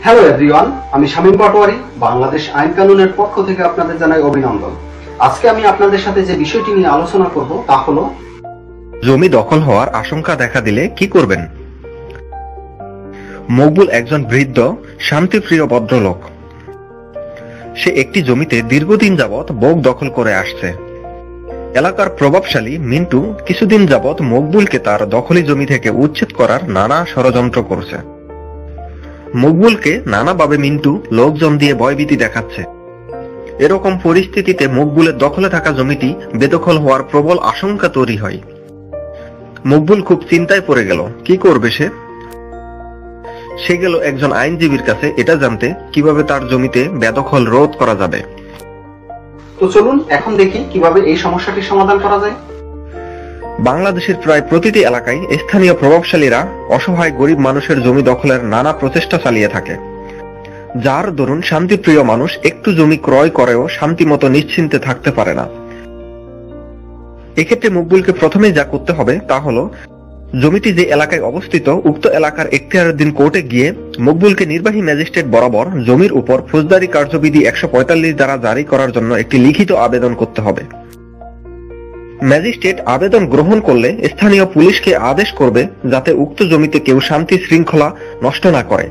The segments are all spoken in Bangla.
হ্যালো এভরিওয়ান, আমি শামীম পাটোয়ারি বাংলাদেশ আইন কানুনের পক্ষ থেকে আপনাদের জানাই অভিনন্দন। আজকে আমি আপনাদের সাথে যে বিষয়টি নিয়ে আলোচনা করব তা হলো জমি দখল হওয়ার আশঙ্কা দেখা দিলে কি করবেন। মকবুল একজন বৃদ্ধ শান্তিপ্রিয় ভদ্রলোক। সে একটি জমিতে দীর্ঘদিন যাবৎ বোক দখল করে আসছে। এলাকার প্রভাবশালী মিন্টু কিছুদিন যাবৎ মকবুলকে তার দখলি জমি থেকে উচ্ছেদ করার নানা ষড়যন্ত্র করছে। মকবুলকে নানাভাবে মিন্টু লোকজন দিয়ে ভয়ভীতি দেখাচ্ছে। এরকম পরিস্থিতিতে মকবুলের দখলে থাকা জমিটি বেদখল হওয়ার প্রবল আশঙ্কা তৈরি হয়। মকবুল খুব চিন্তায় পড়ে গেল। কি করবে সে গেল একজন আইনজীবীর কাছে এটা জানতে কিভাবে তার জমিতে বেদখল রোধ করা যাবে। তো চলুন এখন দেখি কিভাবে এই সমস্যাটির সমাধান করা যায়। বাংলাদেশের প্রায় প্রতিটি এলাকায় স্থানীয় প্রভাবশালীরা অসহায় গরিব মানুষের জমি দখলের নানা প্রচেষ্টা চালিয়ে থাকে, যার দরুন শান্তিপ্রিয় মানুষ একটু জমি ক্রয় করেও শান্তিমতো নিশ্চিন্তে থাকতে পারে না। এক্ষেত্রে মকবুলকে প্রথমেই যা করতে হবে তা হলো জমিটি যে এলাকায় অবস্থিত উক্ত এলাকার এখতিয়ারুদ্দিন কোর্টে গিয়ে মকবুলকে নির্বাহী ম্যাজিস্ট্রেট বরাবর জমির উপর ফৌজদারি কার্যবিধি 145 দ্বারা জারি করার জন্য একটি লিখিত আবেদন করতে হবে। ম্যাজিস্ট্রেট আবেদন গ্রহণ করলে স্থানীয় পুলিশকে আদেশ করবে যাতে উক্ত জমিতে কেউ শান্তি শৃঙ্খলা নষ্ট না করে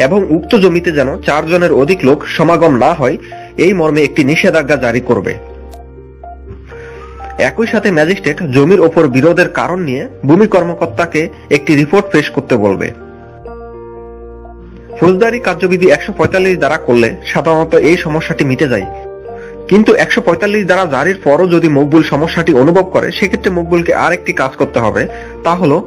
এবং উক্ত জমিতে যেন 4 জনের অধিক লোক সমাগম না হয় এই মর্মে একটি নিষেধাজ্ঞা জারি করবে। একই সাথে ম্যাজিস্ট্রেট জমির ওপর বিরোধের কারণ নিয়ে ভূমি কর্মকর্তাকে একটি রিপোর্ট পেশ করতে বলবে। ফৌজদারি কার্যবিধি 145 দ্বারা করলে সাধারণত এই সমস্যাটি মিটে যায়, কিন্তু 145 দ্বারা জারির পরও যদি মকবুল সমস্যাটি অনুভব করে সেক্ষেত্রে মকবুলকে আর একটি কাজ করতে হবে, তা হলো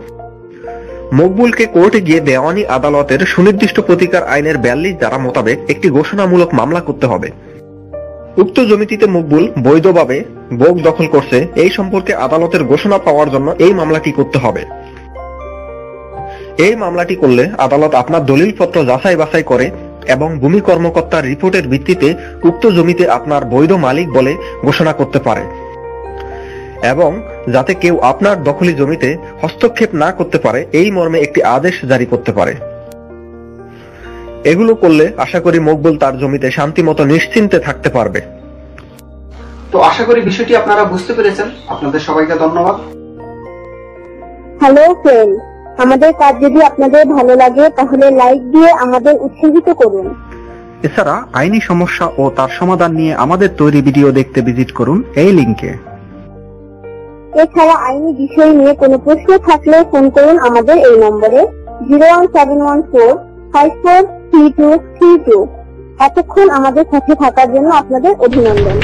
মকবুলকে কোর্টে গিয়ে দেওয়ানি আদালতের সুনির্দিষ্ট প্রতিকার আইনের 42 ধারা মোতাবেক একটি ঘোষণামূলক মামলা করতে হবে। উক্ত জমিটিতে মকবুল বৈধভাবে বোক দখল করছে এই সম্পর্কে আদালতের ঘোষণা পাওয়ার জন্য এই মামলাটি করতে হবে। এই মামলাটি করলে আদালত আপনার দলিলপত্র যাচাই বাছাই করে এবং ভূমি কর্মকর্তার রিপোর্টের ভিত্তিতে উক্ত জমিতে আপনার বৈধ মালিক বলে ঘোষণা করতে পারে এবং যাতে কেউ আপনার দখলি জমিতে হস্তক্ষেপ না করতে পারে এই মর্মে একটি আদেশ জারি করতে পারে। এগুলো করলে আশা করি মকবুল তার জমিতে শান্তিমতো নিশ্চিন্তে থাকতে পারবে। তো আশা করি বিষয়টি আপনারা বুঝতে পেরেছেন। আপনাদের সবাইকে ধন্যবাদ। হ্যালো ফ্রেন্ড, আমাদের কাজ যদি আপনাদের ভালো লাগে তাহলে লাইক দিয়ে আমাদের উৎসাহিত করুন। এছাড়া আইনি সমস্যা ও তার সমাধান নিয়ে আমাদের তৈরি ভিডিও দেখতে ভিজিট করুন এই লিংকে। এছাড়া আইনি বিষয় নিয়ে কোনো প্রশ্ন থাকলে ফোন করুন আমাদের এই নম্বরে 01714543232। এতক্ষণ আমাদের সাথে থাকার জন্য আপনাদের অভিনন্দন।